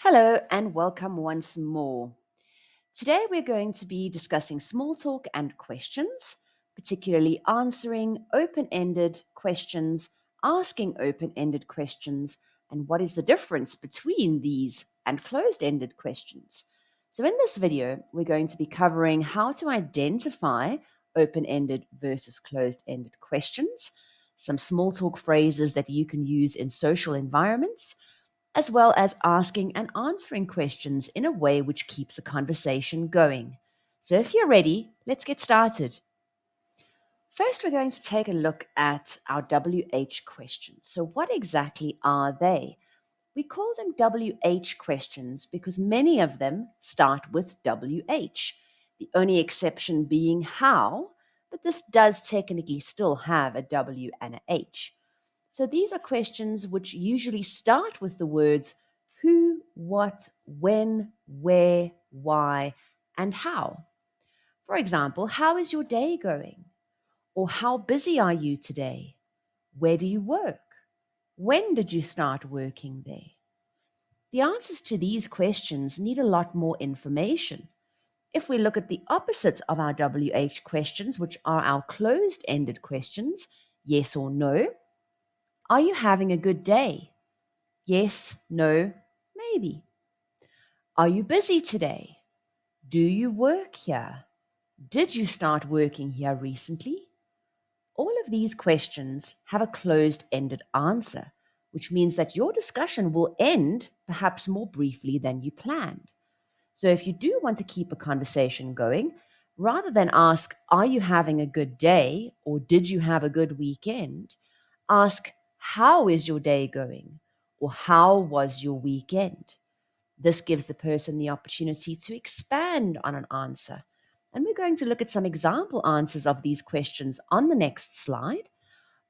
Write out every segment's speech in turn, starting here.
Hello and welcome once more. Today we're going to be discussing small talk and questions, particularly answering open ended questions, asking open ended questions, and what is the difference between these and closed ended questions. So, in this video, we're going to be covering how to identify open ended versus closed ended questions, some small talk phrases that you can use in social environments, as well as asking and answering questions in a way which keeps a conversation going. So, if you're ready, let's get started. First, we're going to take a look at our WH questions. So, what exactly are they? We call them WH questions because many of them start with WH, the only exception being how, but this does technically still have a W and a H. So these are questions which usually start with the words who, what, when, where, why, and how. For example, how is your day going? Or how busy are you today? Where do you work? When did you start working there? The answers to these questions need a lot more information. If we look at the opposite of our WH questions, which are our closed ended questions, yes or no, are you having a good day? Yes, no, maybe. Are you busy today? Do you work here? Did you start working here recently? All of these questions have a closed ended answer, which means that your discussion will end perhaps more briefly than you planned. So, if you do want to keep a conversation going, rather than ask, are you having a good day or did you have a good weekend? Ask, how is your day going or how was your weekend? This gives the person the opportunity to expand on an answer. And we're going to look at some example answers of these questions on the next slide.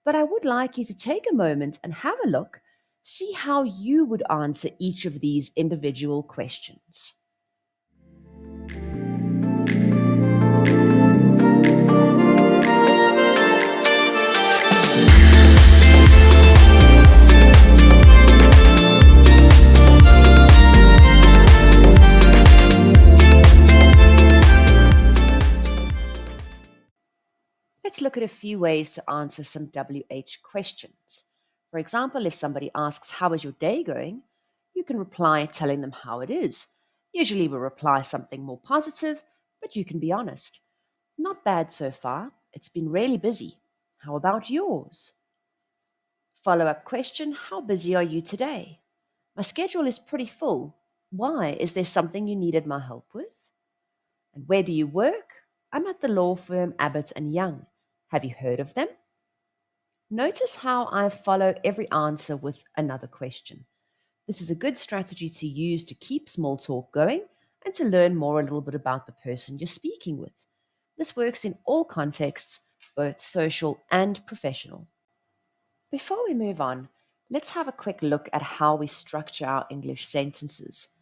But I would like you to take a moment and have a look, see how you would answer each of these individual questions. Let's look at a few ways to answer some WH questions. For example, if somebody asks, how is your day going? You can reply telling them how it is. Usually we reply something more positive, but you can be honest. Not bad so far. It's been really busy. How about yours? Follow up question, how busy are you today? My schedule is pretty full. Why? Is there something you needed my help with? And where do you work? I'm at the law firm Abbott and Young. Have you heard of them? Notice how I follow every answer with another question. This is a good strategy to use to keep small talk going and to learn more a little bit about the person you're speaking with. This works in all contexts, both social and professional. Before we move on, let's have a quick look at how we structure our English sentences.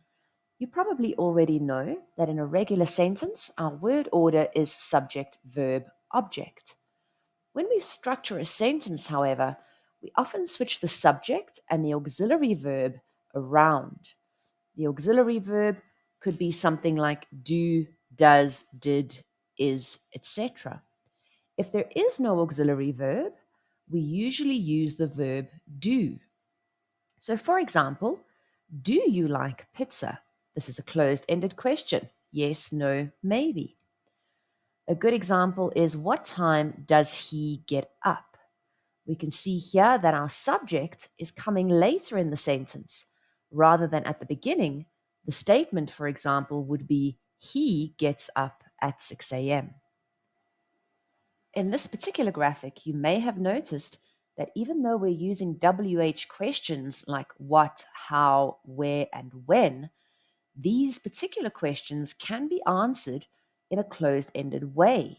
You probably already know that in a regular sentence, our word order is subject, verb, object. When we structure a sentence, however, we often switch the subject and the auxiliary verb around. The auxiliary verb could be something like do, does, did, is, etc. If there is no auxiliary verb, we usually use the verb do. So, for example, do you like pizza? This is a closed ended question. Yes, no, maybe. A good example is what time does he get up? We can see here that our subject is coming later in the sentence rather than at the beginning. The statement, for example, would be he gets up at 6 a.m. In this particular graphic, you may have noticed that even though we're using WH questions like what, how, where, and when, these particular questions can be answered in a closed ended way.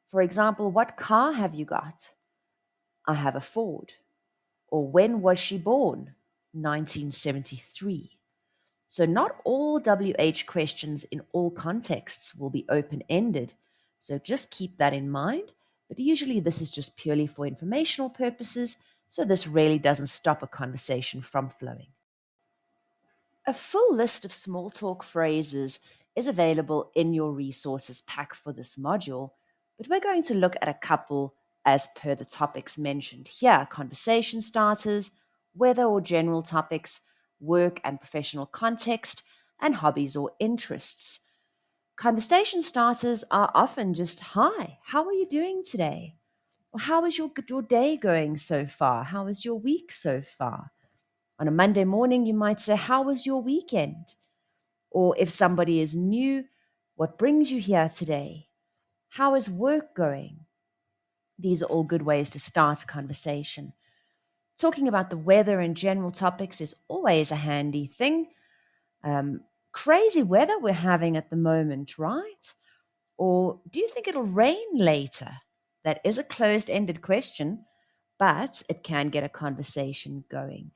For example, what car have you got? I have a Ford. Or when was she born? 1973. So, not all WH questions in all contexts will be open ended. So, just keep that in mind. But usually, this is just purely for informational purposes. So, this really doesn't stop a conversation from flowing. A full list of small talk phrases is available in your resources pack for this module, but we're going to look at a couple as per the topics mentioned here: conversation starters, weather or general topics, work and professional context, and hobbies or interests. Conversation starters are often just, "Hi, how are you doing today?" Or "How is your day going so far? How is your week so far?" On a Monday morning, you might say, "How was your weekend?" Or if somebody is new, "What brings you here today? How is work going?" These are all good ways to start a conversation. Talking about the weather and general topics is always a handy thing. Um, Crazy weather we're having at the moment, right? Or do you think it'll rain later? That is a closed ended question, but it can get a conversation going.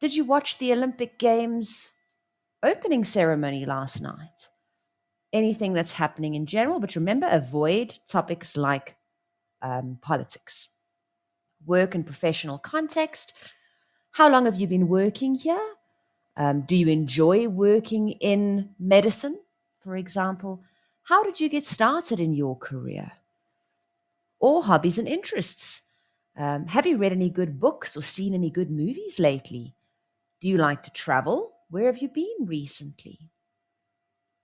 Did you watch the Olympic Games opening ceremony last night? Anything that's happening in general, but remember, avoid topics like politics. Work and professional context. How long have you been working here? Do you enjoy working in medicine, for example? How did you get started in your career? Or hobbies and interests. Have you read any good books or seen any good movies lately? Do you like to travel? Where have you been recently?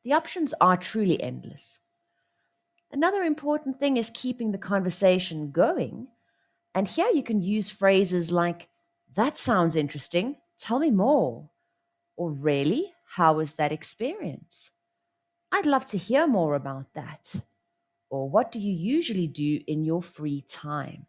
The options are truly endless. Another important thing is keeping the conversation going. And here you can use phrases like, "That sounds interesting. Tell me more." Or, "Really? How was that experience? I'd love to hear more about that." Or, "What do you usually do in your free time?"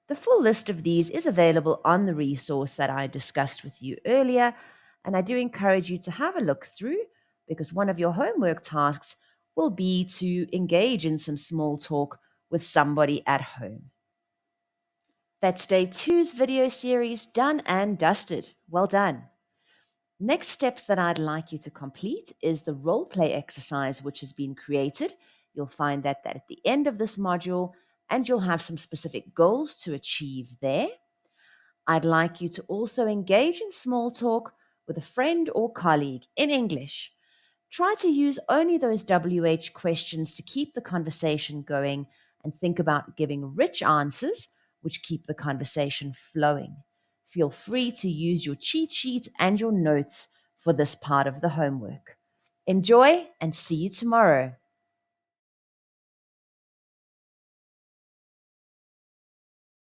The full list of these is available on the resource that I discussed with you earlier, and I do encourage you to have a look through because one of your homework tasks will be to engage in some small talk with somebody at home. That's day two's video series done and dusted. Well done. Next steps that I'd like you to complete is the role play exercise, which has been created. You'll find that at the end of this module, and you'll have some specific goals to achieve there. I'd like you to also engage in small talk with a friend or colleague in English. Try to use only those WH questions to keep the conversation going and think about giving rich answers which keep the conversation flowing. Feel free to use your cheat sheet and your notes for this part of the homework. Enjoy and see you tomorrow.